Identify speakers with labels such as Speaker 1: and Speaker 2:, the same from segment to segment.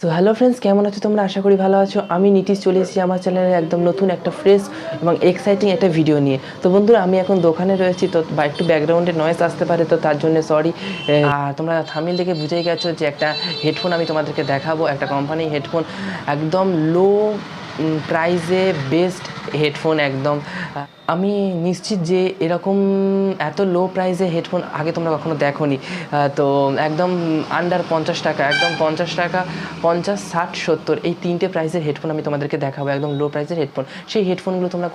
Speaker 1: So hello friends, কেমন আছো তোমরা? আশা করি ভালো আছো। আমি নীতিশ চলে এসেছি আমার চ্যানেলে একদম নতুন একটা ফ্রেশ এবং এক্সাইটিং একটা ভিডিও নিয়ে। তো বন্ধুরা, আমি এখন দোকানে রয়েছি, তো একটু ব্যাকগ্রাউন্ডে নয়েজ আসতে পারে, তো তার জন্য সরি। আর তোমরা থাম্বনেল দেখে বুঝেই গেছো যে একটা হেডফোন আমি তোমাদেরকে দেখাবো, একটা কোম্পানি হেডফোন, একদম লো প্রাইসে বেস্ট হেডফোন একদম। আমি নিশ্চিত যে এরকম এত লো প্রাইসে হেডফোন আগে তোমরা কখনো দেখোনি। তো একদম আন্ডার 50 টাকা, একদম 50 টাকা, 50, 60, 70 এই তিনটে প্রাইসের হেডফোন আমি তোমাদেরকে দেখাবো, একদম লো প্রাইসের হেডফোন। সেই হেডফোনগুলো তোমরা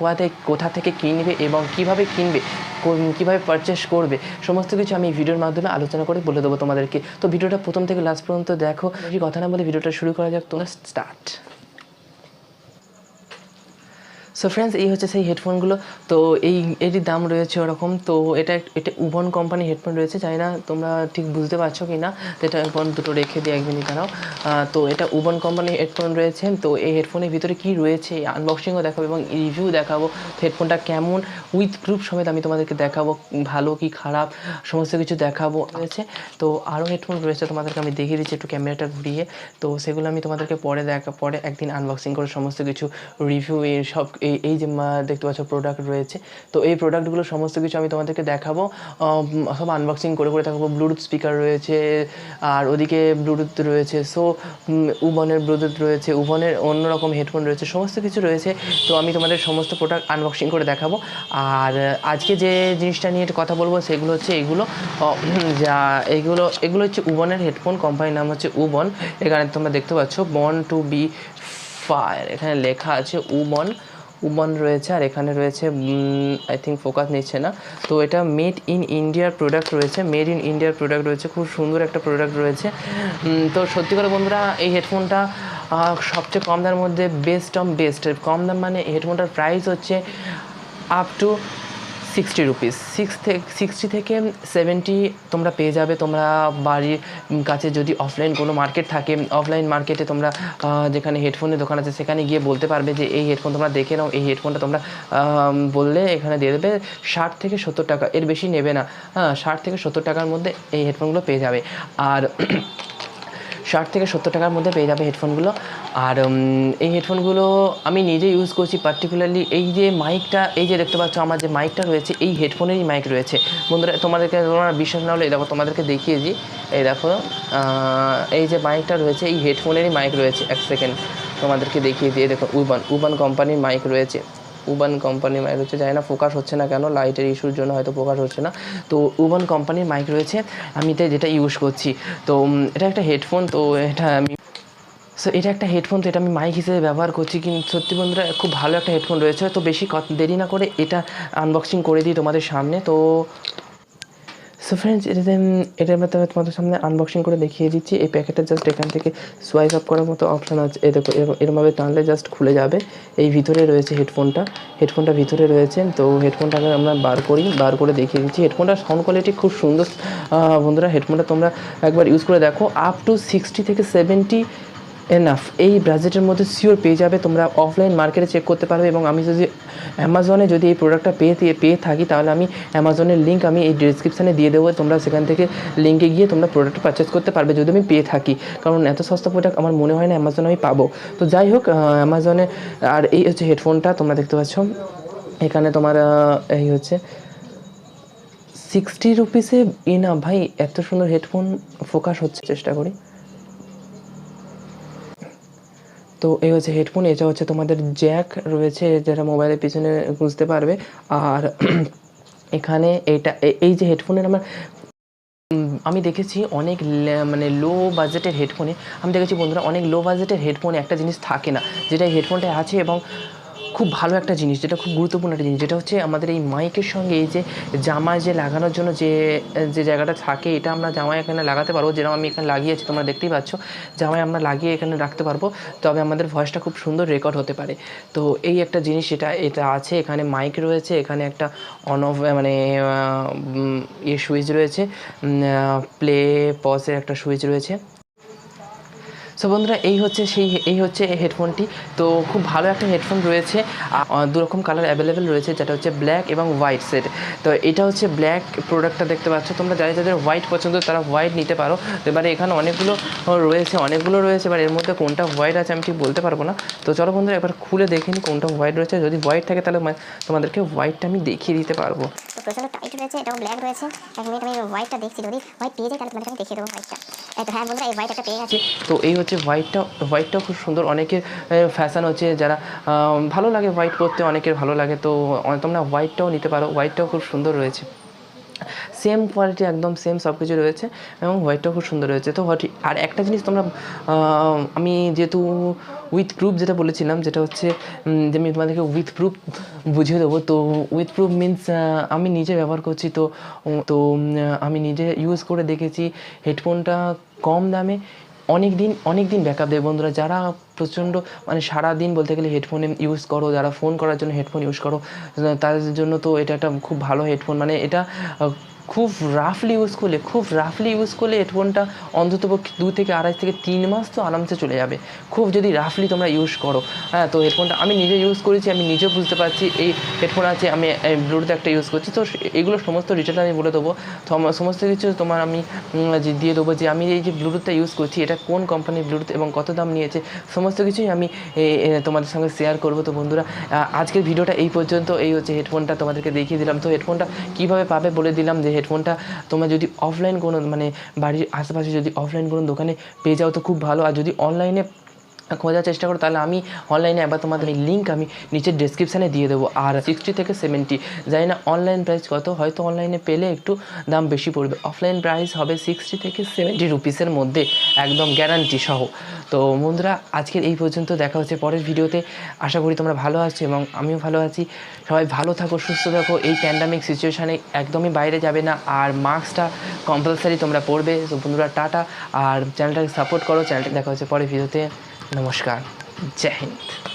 Speaker 1: কোথা থেকে কিনবে এবং কীভাবে কিনবে, কীভাবে পারচেস করবে, সমস্ত কিছু আমি ভিডিওর মাধ্যমে আলোচনা করে বলে দেবো তোমাদেরকে। তো ভিডিওটা প্রথম থেকে লাস্ট পর্যন্ত দেখো। বেশি কথা না বলে ভিডিওটা শুরু করা যাক, তোমরা স্টার্ট। সো ফ্রেন্ডস, এই হচ্ছে সেই হেডফোনগুলো। তো এটির দাম রয়েছে ওরকম। তো এটা উবন কোম্পানি হেডফোন রয়েছে, জানি না তোমরা ঠিক বুঝতে পারছো কি না। তো এটা এখন দুটো রেখে দিয়ে এক মিনিট দাঁড়াও। তো এটা উবন কোম্পানি হেডফোন রয়েছে। তো এই হেডফোনের ভিতরে কী রয়েছে আনবক্সিংও দেখাবো এবং রিভিউ দেখাবো। হেডফোনটা কেমন উইথ প্রুফ সমেত আমি তোমাদেরকে দেখাবো, ভালো কি খারাপ সমস্ত কিছু দেখাবো রয়েছে। তো আরও হেডফোন রয়েছে, তোমাদেরকে আমি দেখিয়ে দিচ্ছি একটু ক্যামেরাটা ঘুরিয়ে। তো সেগুলো আমি তোমাদেরকে পরে একদিন আনবক্সিং করে সমস্ত কিছু রিভিউ সব এই যে দেখতে পাচ্ছ প্রোডাক্ট রয়েছে। তো এই প্রোডাক্টগুলো সমস্ত কিছু আমি তোমাদেরকে দেখাবো, সব আনবক্সিং করে দেখাবো। ব্লুটুথ স্পিকার রয়েছে, আর ওদিকে ব্লুটুথ রয়েছে। সো উবনের ব্লুটুথ রয়েছে, উবনের অন্যরকম হেডফোন রয়েছে, সমস্ত কিছু রয়েছে। তো আমি তোমাদের সমস্ত প্রোডাক্ট আনবক্সিং করে দেখাবো। আর আজকে যে জিনিসটা নিয়ে কথা বলবো সেগুলো হচ্ছে এগুলো হচ্ছে উবনের হেডফোন। কোম্পানির নাম হচ্ছে উবন। এখানে তোমরা দেখতে পাচ্ছ বর্ন টু বি ফায়ার, এখানে লেখা আছে উবন রয়েছে। আর এখানে রয়েছে আই থিঙ্ক ফোকাস নিচ্ছে না। তো এটা মেড ইন ইন্ডিয়ার প্রোডাক্ট রয়েছে, খুব সুন্দর একটা প্রোডাক্ট রয়েছে। তো সত্যি করে বন্ধুরা, এই হেডফোনটা সবচেয়ে কম দামের মধ্যে বেস্ট কম দাম, মানে হেডফোনটার প্রাইস হচ্ছে আপ টু 60 রুপিস, 60 থেকে 70 তোমরা পেয়ে যাবে। তোমরা বাড়ির কাছে যদি অফলাইন কোনো মার্কেট থাকে, অফলাইন মার্কেটে তোমরা যেখানে হেডফোনের দোকান আছে সেখানে গিয়ে বলতে পারবে যে এই হেডফোন তোমরা দেখে নাও। এই হেডফোনটা তোমরা বললে এখানে দিয়ে দেবে 60 থেকে 70 টাকা, এর বেশি নেবে না। 60 থেকে 70 টাকার মধ্যে এই হেডফোনগুলো পেয়ে যাবে। আর 60 থেকে 70 টাকার মধ্যে পেয়ে যাবে হেডফোনগুলো। আর এই হেডফোনগুলো আমি নিজে ইউজ করছি। পার্টিকুলারলি এই যে মাইকটা, এই যে দেখতে পাচ্ছ আমার যে মাইকটা রয়েছে, এই হেডফোনেরই মাইক রয়েছে বন্ধুরা। তোমরা বিশ্বাস না হলে দেখো, তোমাদেরকে দেখিয়ে দিই। এই দেখো, এই যে মাইকটা রয়েছে, এই হেডফোনেরই মাইক রয়েছে। এক সেকেন্ড তোমাদেরকে দেখিয়ে দিয়ে, দেখো উবান কোম্পানির মাইক রয়েছে। জানি না ফোকাস হচ্ছে না কেন, লাইটের ইস্যুর জন্য হয়তো ফোকাস হচ্ছে না। তো উবান কোম্পানির মাইক রয়েছে, আমি যেটা ইউজ করছি। তো এটা একটা হেডফোন, তো এটা একটা হেডফোন, তো এটা আমি মাইক হিসেবে ব্যবহার করছি। কিন্তু সত্যি বন্ধুরা, খুব ভালো একটা হেডফোন রয়েছে। তো বেশি দেরি না করে এটা আনবক্সিং করে দিই তোমাদের সামনে। তো সো ফ্রেন্ডস, এটার মধ্যে তোমাদের সামনে আনবক্সিং করে দেখিয়ে দিচ্ছি। এই প্যাকেটটা জাস্ট এখান থেকে সোয়াইপ আপ করার মতো অপশান আছে। এই দেখো, এরমভাবে টানলে জাস্ট খুলে যাবে। এই ভিতরে রয়েছে হেডফোনটা ভিতরে রয়েছে। তো হেডফোনটাকে আমরা বার করে দেখিয়ে দিচ্ছি। হেডফোনটার সাউন্ড কোয়ালিটি খুব সুন্দর বন্ধুরা। হেডফোনটা তোমরা একবার ইউজ করে দেখো। আপ টু 60 থেকে 70 এনাফ এই বাজেটের মধ্যে শিওর পেয়ে যাবে। তোমরা অফলাইন মার্কেটে চেক করতে পারবে। এবং আমি যদি অ্যামাজনে যদি এই প্রোডাক্টটা পেয়ে থাকি, তাহলে আমি অ্যামাজনের লিঙ্ক আমি এই ডিসক্রিপশানে দিয়ে দেবো। তোমরা সেখান থেকে লিঙ্কে গিয়ে তোমরা প্রোডাক্টটা পারচেস করতে পারবে যদি আমি পেয়ে থাকি। কারণ এত সস্তা প্রোডাক্ট আমার মনে হয় না অ্যামাজনে আমি পাবো। তো যাই হোক, অ্যামাজনে। আর এই হচ্ছে হেডফোনটা, তোমরা দেখতে পাচ্ছ এখানে তোমার এই হচ্ছে 60 রুপিসে না ভাই, এত সুন্দর হেডফোন। ফোকাস হচ্ছে, চেষ্টা করি। তো এই হচ্ছে হেডফোন। এটা হচ্ছে তোমাদের জ্যাক রয়েছে, যেটা মোবাইলের পিছনে বুঝতে পারবে। আর এখানে এই যে হেডফোনের আমি দেখেছি অনেক মানে লো বাজেটের হেডফোনে, আমি দেখেছি বন্ধুরা, অনেক লো বাজেটের হেডফোনে একটা জিনিস থাকে না, যেটা এই হেডফোনটায় আছে। এবং খুব ভালো একটা জিনিস, যেটা খুব গুরুত্বপূর্ণ একটা জিনিস, যেটা হচ্ছে আমাদের এই মাইকের সঙ্গে এই যে জামায় যে লাগানোর জন্য যে জায়গাটা থাকে, এটা আমরা জামায় এখানে লাগাতে পারবো। যেরকম আমি এখানে লাগিয়েছি, তোমরা দেখতেই পাচ্ছ, জামায় আমরা লাগিয়ে এখানে রাখতে পারবো। তবে আমাদের ভয়েসটা খুব সুন্দর রেকর্ড হতে পারে। তো এই একটা জিনিস, এটা আছে। এখানে মাইক রয়েছে, এখানে একটা অন অফ মানে সুইচ রয়েছে, প্লে পজের একটা সুইচ রয়েছে। সো বন্ধুরা এই হচ্ছে হেডফোনটি। তো খুব ভালো একটা হেডফোন রয়েছে, দুরকম কালার অ্যাভেলেবেল রয়েছে, যেটা হচ্ছে ব্ল্যাক এবং হোয়াইট সেট। তো এটা হচ্ছে ব্ল্যাক প্রোডাক্টটা দেখতে পাচ্ছ তোমরা, যাদের হোয়াইট পছন্দ তারা হোয়াইট নিতে পারো। এবারে এখানে অনেকগুলো রয়েছে, এবার এর মধ্যে কোনটা হোয়াইট আছে আমি ঠিক বলতে পারবো না। তো চলো বন্ধুরা একবার খুলে দেখে নিই কোনটা হোয়াইট রয়েছে। যদি হোয়াইট থাকে তাহলে তোমাদেরকে হোয়াইটটা আমি দেখিয়ে দিতে পারবো।
Speaker 2: তো প্রচন্ড টাইট রয়েছে, এটাও ব্ল্যাক রয়েছে। এক মিনিট আমি হোয়াইটটা দেখছি, যদি হোয়াইট পেয়ে যাই তাহলে তোমাদেরকে আমি দেখিয়ে দেবো হোয়াইটটা। তো হ্যাঁ বন্ধুরা এই হোয়াইট একটা পেয়ে গেছি।
Speaker 1: তো এই হচ্ছে হোয়াইটটাও খুব সুন্দর, অনেকের ফ্যাশন হচ্ছে, যারা ভালো লাগে হোয়াইট পরতে, অনেকের ভালো লাগে। তো তোমরা হোয়াইটটাও নিতে পারো, হোয়াইটটাও খুব সুন্দর রয়েছে, সেম কোয়ালিটি একদম সেম সব কিছু রয়েছে এবং হোয়াইটটাও খুব সুন্দর রয়েছে। তো আর একটা জিনিস তোমরা, আমি যেহেতু উইথ প্রুফ যেটা বলেছিলাম, যেটা হচ্ছে যে আমি তোমাদেরকে উইথ প্রুফ বুঝিয়ে দেবো। তো উইথ প্রুফ মিনস আমি নিজে ব্যবহার করছি, তো তো আমি নিজে ইউজ করে দেখেছি হেডফোনটা কম দামে অনেক দিন ব্যাকআপ দেয় বন্ধুরা। যারা প্রচণ্ড মানে সারাদিন বলতে গেলে হেডফোনে ইউজ করো, যারা ফোন করার জন্য হেডফোন ইউজ করো, তাদের জন্য তো এটা একটা খুব ভালো হেডফোন। মানে এটা খুব রাফলি ইউজ করলে হেডফোনটা অন্ততপক্ষে 2 থেকে 2.5 থেকে 3 মাস তো আরামসে চলে যাবে, খুব যদি রাফলি তোমরা ইউজ করো। হ্যাঁ, তো হেডফোনটা আমি নিজে ইউজ করেছি, আমি নিজেও বুঝতে পারছি এই হেডফোন আছে, আমি ব্লুটুথ একটা ইউজ করছি। তো এগুলো সমস্ত ডিটেল আমি বলে দেবো, সমস্ত কিছু তোমার আমি দিয়ে দেবো, যে আমি এই যে ব্লুটুথটা ইউজ করছি এটা কোন কোম্পানির ব্লুটুথ এবং কত দাম নিয়েছে, সমস্ত কিছুই আমি তোমাদের সঙ্গে শেয়ার করবো। তো বন্ধুরা আজকের ভিডিওটা এই পর্যন্ত। এই হচ্ছে হেডফোনটা তোমাদেরকে দেখিয়ে দিলাম। তো হেডফোনটা কীভাবে পাবে বলে দিলাম, যে হেডফোনটা তোমরা যদি অফলাইন কোনো মানে বাড়ির আশেপাশে যদি অফলাইন কোনো দোকানে পেয়ে যাও তো খুব ভালো, আর যদি অনলাইনে খোঁজার চেষ্টা করো তাহলে আমি অনলাইনে একবার তোমাদের এই লিঙ্ক আমি নিচের ডেসক্রিপশানে দিয়ে দেবো। আর 60 থেকে 70, জানি না অনলাইন প্রাইস কত, হয়তো অনলাইনে পেলে একটু দাম বেশি পড়বে, অফলাইন প্রাইস হবে 60 থেকে 70 রুপিসের মধ্যে, একদম গ্যারান্টি সহ। তো বন্ধুরা আজকের এই পর্যন্ত, দেখা হচ্ছে পরের ভিডিওতে। আশা করি তোমরা ভালো আছো এবং আমিও ভালো আছি। সবাই ভালো থাকো, সুস্থ থাকো, এই প্যান্ডামিক সিচুয়েশানে একদমই বাইরে যাবে না, আর মাস্কটা কম্পালসারি তোমরা পরবে। তো বন্ধুরা টাটা, আর চ্যানেলটাকে সাপোর্ট করো, চ্যানেলটা দেখা হচ্ছে পরের ভিডিওতে। নমস্কার, জয় হিন্দ।